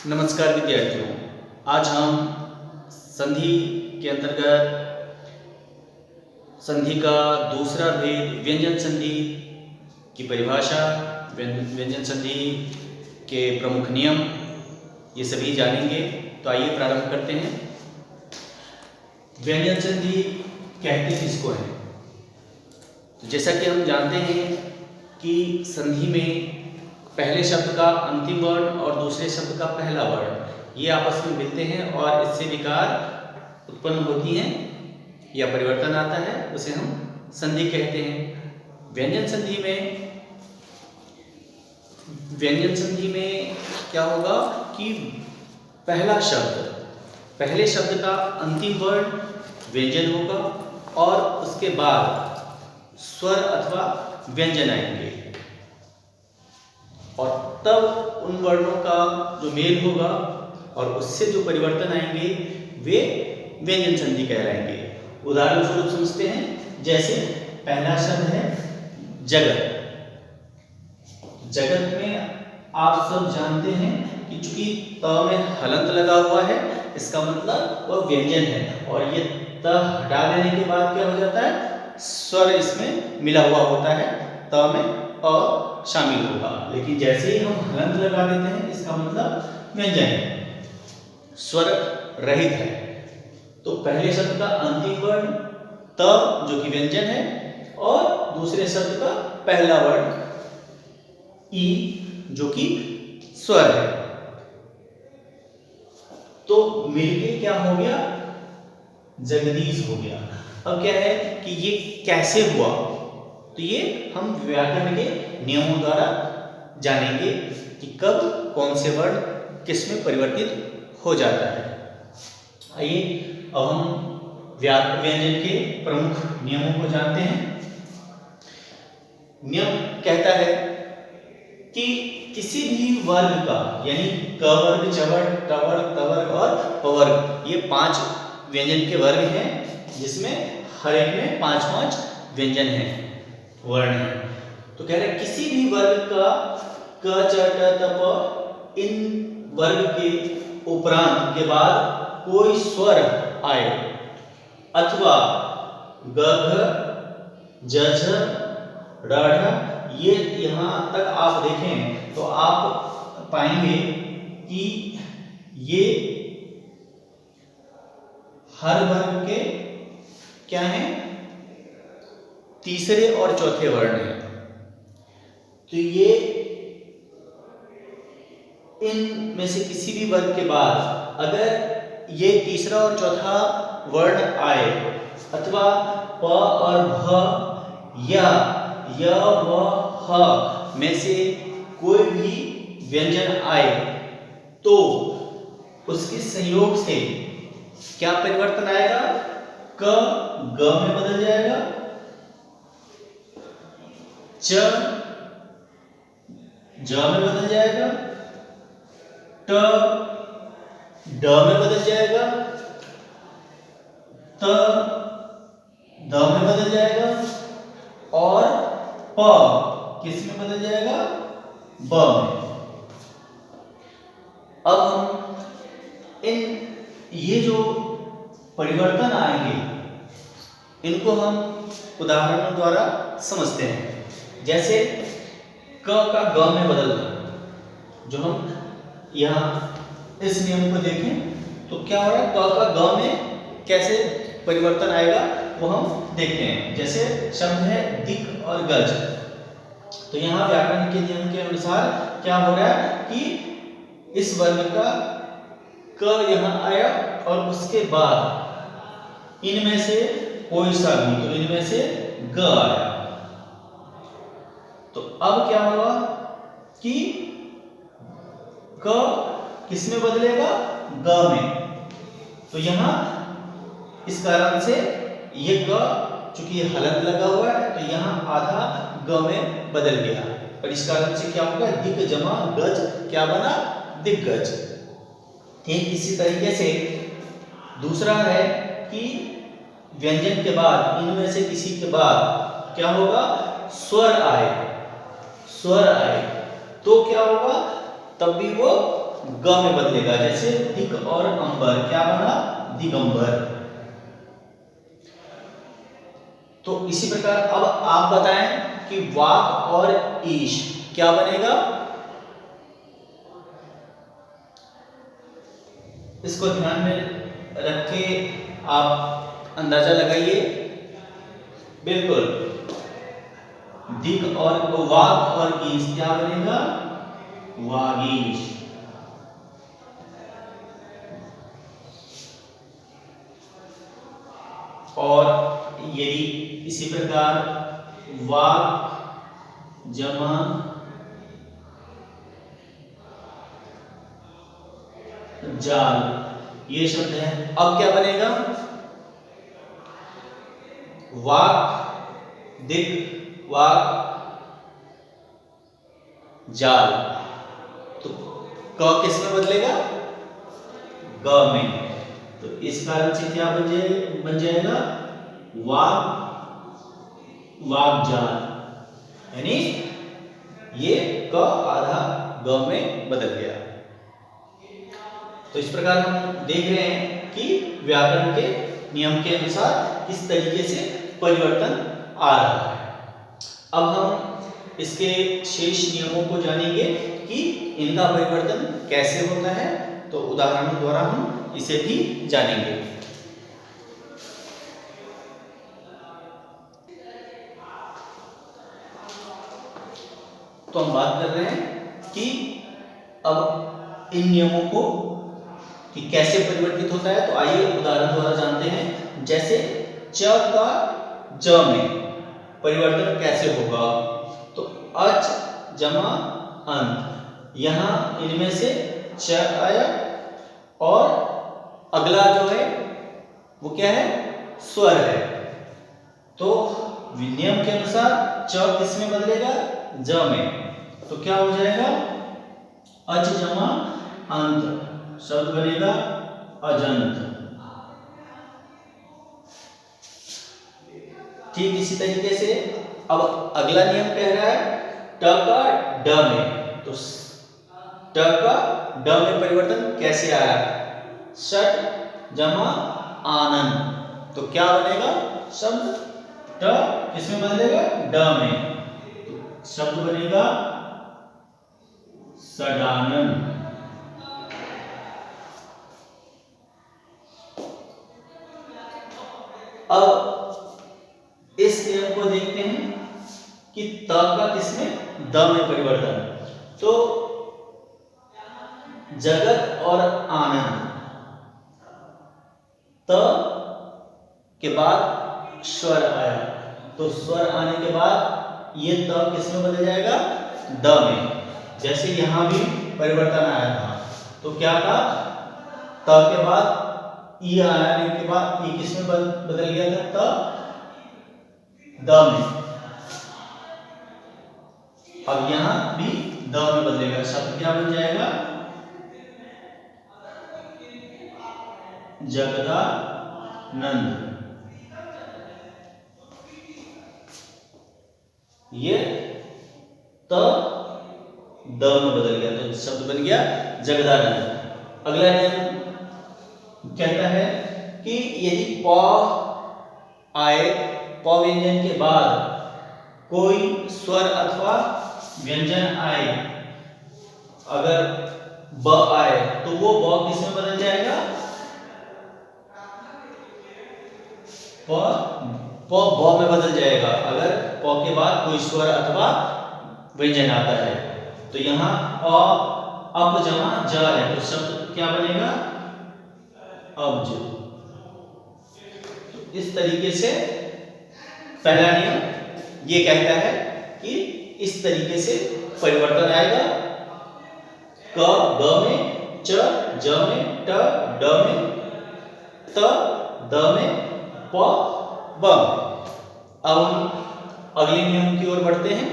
नमस्कार विद्यार्थियों। आज हम संधि के अंतर्गत संधि का दूसरा भेद व्यंजन संधि की परिभाषा, व्यंजन संधि के प्रमुख नियम ये सभी जानेंगे। तो आइए प्रारंभ करते हैं। व्यंजन संधि कहते किसको है? तो जैसा कि हम जानते हैं कि संधि में पहले शब्द का अंतिम वर्ण और दूसरे शब्द का पहला वर्ण ये आपस में मिलते हैं और इससे विकार उत्पन्न होती हैं या परिवर्तन आता है, उसे हम संधि कहते हैं। व्यंजन संधि में क्या होगा कि पहले शब्द का अंतिम वर्ण व्यंजन होगा और उसके बाद स्वर अथवा व्यंजन आएंगे और तब उन वर्णों का जो मेल होगा और उससे जो परिवर्तन आएंगे वे व्यंजन संधि कहलाएंगे। उदाहरण स्वरूप समझते हैं। जैसे पहला शब्द है जगत। जगत में आप सब जानते हैं कि चूंकि त में हलंत लगा हुआ है, इसका मतलब वह व्यंजन है और ये त हटा देने के बाद क्या हो जाता है, स्वर इसमें मिला हुआ होता है, त में अ शामिल होगा। लेकिन जैसे ही हम हलंत लगा देते हैं, इसका मतलब व्यंजन है, स्वर रहित है। तो पहले शब्द का अंतिम वर्ण त जो कि व्यंजन है और दूसरे शब्द का पहला वर्ण ई जो कि स्वर है, तो मिलके क्या हो गया, जगदीश हो गया। अब क्या है कि ये कैसे हुआ, तो ये हम व्याकरण के नियमों द्वारा जानेंगे कि कब कौन से वर्ण किस में परिवर्तित हो जाता है। आइए अब हम व्यंजन के प्रमुख नियमों को जानते हैं। नियम कहता है कि किसी भी वर्ग का, यानी क वर्ग, च वर्ग, ट वर्ग, त वर्ग और प वर्ग, ये 5 व्यंजन के वर्ग हैं जिसमें हर एक में 5-5 व्यंजन हैं, वर्ण हैं। तो कह रहे किसी भी वर्ग का क, च, ट, त, प, इन वर्ग के उपरांत के बाद कोई स्वर आए अथवा ग, घ, ज, झ, ड़, ढ, ये यहाँ तक आप देखें तो आप पाएंगे कि ये हर वर्ग के क्या हैं, तीसरे और चौथे वर्ण हैं। तो ये इन में से किसी भी वर्ग के बाद अगर ये तीसरा और चौथा वर्ण आए अथवा प और भ या य व ह में से कोई भी व्यंजन आए तो उसके संयोग से क्या परिवर्तन आएगा, क ग में बदल जाएगा, च ज में बदल जाएगा, ट ड में बदल जाएगा, त द में बदल जाएगा और प किस में बदल जाएगा, ब में। अब हम ये जो परिवर्तन आएंगे इनको हम उदाहरणों द्वारा समझते हैं। जैसे क का ग में बदलना, जो हम यहाँ इस नियम को देखें तो क्या हो रहा है, क का ग में कैसे परिवर्तन आएगा वो हम देखते हैं। जैसे शब्द है दिक् और गज, तो यहाँ व्याकरण के नियम के अनुसार क्या हो रहा है कि इस वर्ग का क यहाँ आया और उसके बाद इनमें से कोई सा भी, तो इनमें से ग आया। तो अब क्या होगा कि क किस में बदलेगा, ग में। तो यहां इस कारण से ये ग चूंकि हलंत लगा हुआ है तो यहां आधा ग में बदल गया और इस कारण से क्या होगा, दिक् जमा गज क्या बना, दिग्गज। ठीक इसी तरीके से दूसरा है कि व्यंजन के बाद, इनमें से किसी के बाद क्या होगा, स्वर आए तो क्या होगा, तब भी वो ग में बदलेगा, जैसे दिक और अंबर, क्या बना? दिगंबर। तो इसी प्रकार अब आप बताएं कि वाक और ईश क्या बनेगा? इसको ध्यान में रख के आप अंदाजा लगाइए। बिल्कुल, दिक और वाक और ईश क्या बनेगा? वागीश। और यदि इसी प्रकार वाक जमा जाल, ये शब्द है, अब क्या बनेगा? वाक दिक वाक जाल, तो क किस में बदलेगा? ग में। तो इस कारण से क्या बन जाएगा? वाक वाक जाल, यानी ये क आधा ग में बदल गया। तो इस प्रकार हम देख रहे हैं कि व्याकरण के नियम के अनुसार किस तरीके से परिवर्तन आ रहा है। अब हम इसके शेष नियमों को जानेंगे कि इनका परिवर्तन कैसे होता है, तो उदाहरणों द्वारा हम इसे भी जानेंगे। तो हम बात कर रहे हैं कि अब इन नियमों को कि कैसे परिवर्तित होता है, तो आइए उदाहरण द्वारा जानते हैं। जैसे च का ज में परिवर्तन कैसे होगा? तो अच जमा अंत, यहां इनमें से च आया और अगला जो है वो क्या है? स्वर है। तो नियम के अनुसार च किस में बदलेगा? ज में। तो क्या हो जाएगा? अच जमा अंत, शब्द बनेगा अजंत। ठीक इसी तरीके से अब अगला नियम कह रहा है ट का ड में, तो ट का ड में परिवर्तन कैसे आया? षट जमा आनंद, तो क्या बनेगा? शब्द ट किसमें बदलेगा? ड में, तो शब्द बनेगा सडानंद। अब इस नियम को देखते हैं कि त का किसमें? द में परिवर्तन। तो जगत और आनंद, त के बाद स्वर आया, तो स्वर आने के बाद ये त किसमें बदल जाएगा? द में। जैसे यहां भी परिवर्तन आया था, तो क्या था? त के बाद ई आने के बाद ई किसमें बदल गया था? त द में। अब यहां भी द में बदलेगा, शब्द क्या बन जाएगा? जगदानंद। ये त द में बदल गया, तो शब्द बन गया जगदानंद। अगला नियम कहता है कि यदि प आए, प व्यंजन के बाद कोई स्वर अथवा व्यंजन आए, अगर ब आए तो वो ब किसमें बदल जाएगा? प ब में बदल जाएगा अगर प के बाद कोई स्वर अथवा व्यंजन आता है। तो यहाँ अप जमा ज है, तो शब्द क्या बनेगा? अब्ज। तो इस तरीके से पहला नियम ये कहता है कि इस तरीके से परिवर्तन आएगा। क ग में, च ज में, ट ड में, त द में, प ब। अब हम अगले नियम की ओर बढ़ते हैं।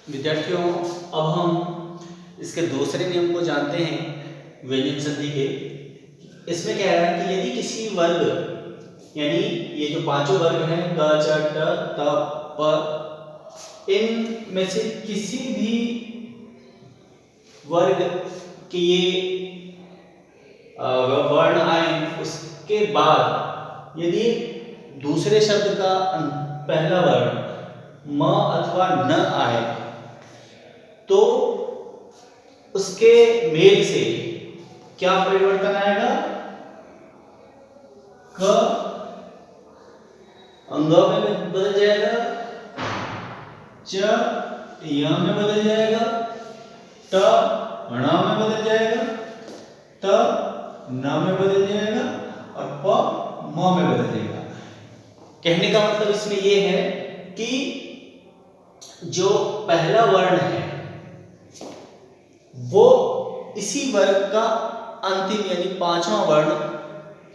विद्यार्थियों, अब हम इसके दूसरे नियम को जानते हैं व्यंजन संधि के। इसमें कह रहा है कि यदि किसी वर्ग यानी ये जो पांचों वर्ग हैं क च ट त प, इनमें से किसी भी वर्ग के ये वर्ण आए, उसके बाद यदि दूसरे शब्द का पहला वर्ण म अथवा न आए तो उसके मेल से क्या परिवर्तन आएगा? क अंग में बदल जाएगा, च य में बदल जाएगा, ट ण में बदल जाएगा, त न में बदल जाएगा और प म में बदल जाएगा। कहने का मतलब इसमें यह है कि जो पहला वर्ण है वो इसी वर्ग का अंतिम यानी पांचवा वर्ण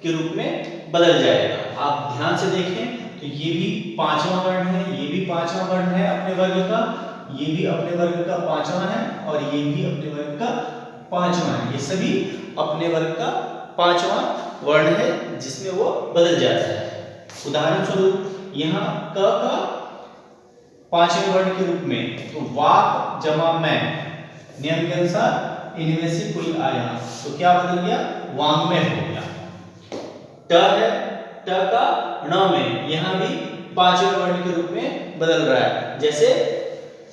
के रूप में बदल जाएगा। आप ध्यान से देखें तो ये भी पांचवा वर्ण है, ये भी पांचवा वर्ण है अपने वर्ग का, ये भी अपने वर्ग का पांचवा है और ये भी अपने वर्ग का पांचवा है। ये सभी अपने वर्ग का पांचवा वर्ण है जिसमें वो बदल जाता है। उदाहरण स्वरूप यहाँ क का पांचवें वर्ण के रूप में तो वाक जमा मैं, नियम के अनुसार इनमें से कोई आया तो क्या बदल गया? वांग्मय हो गया। ट है, ट का ण में, यहाँ भी पांचवें वर्ण के रूप में बदल रहा है। जैसे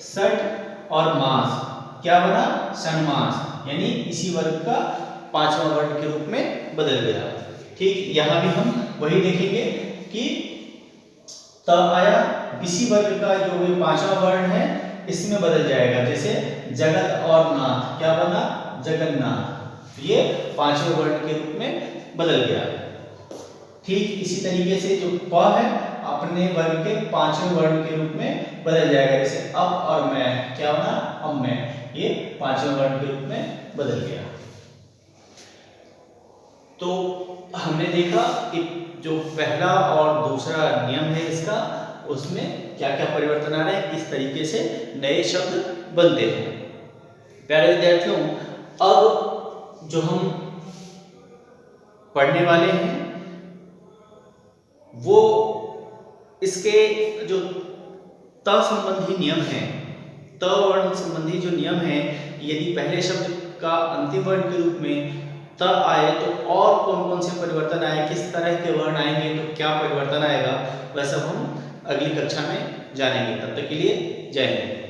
सट और मास क्या बना? सन्मास, यानी इसी वर्ग का पांचवा वर्ण के रूप में बदल गया। ठीक, यहाँ भी हम वही देखेंगे कि त आया, इसी वर्ग का जो भी पांचवा वर्ण है इसमें बदल जाएगा। जैसे जगत और नाथ क्या बना? जगन्नाथ, ये पांचवें वर्ण के रूप में बदल गया। ठीक इसी तरीके से जो प है अपने वर्ग के पांचवें वर्ण के रूप में बदल जाएगा। जैसे अब और मैं क्या बना? अब मैं, ये पांचवें वर्ण के रूप में बदल गया। तो हमने देखा कि जो पहला और दूसरा नियम है इसका, उसमें क्या क्या परिवर्तन आ रहे हैं, किस तरीके से नए शब्द बनते हैं। प्यारे विद्यार्थियों, अब जो हम पढ़ने वाले हैं वो इसके जो त संबंधी नियम हैं, त वर्ण संबंधी जो नियम है, यदि पहले शब्द का अंतिम वर्ण के रूप में त आए तो और कौन कौन से परिवर्तन आए, किस तरह के वर्ण आएंगे तो क्या परिवर्तन आएगा, वह सब हम अगली कक्षा में जानेंगे। तब तक के लिए जय हिंद।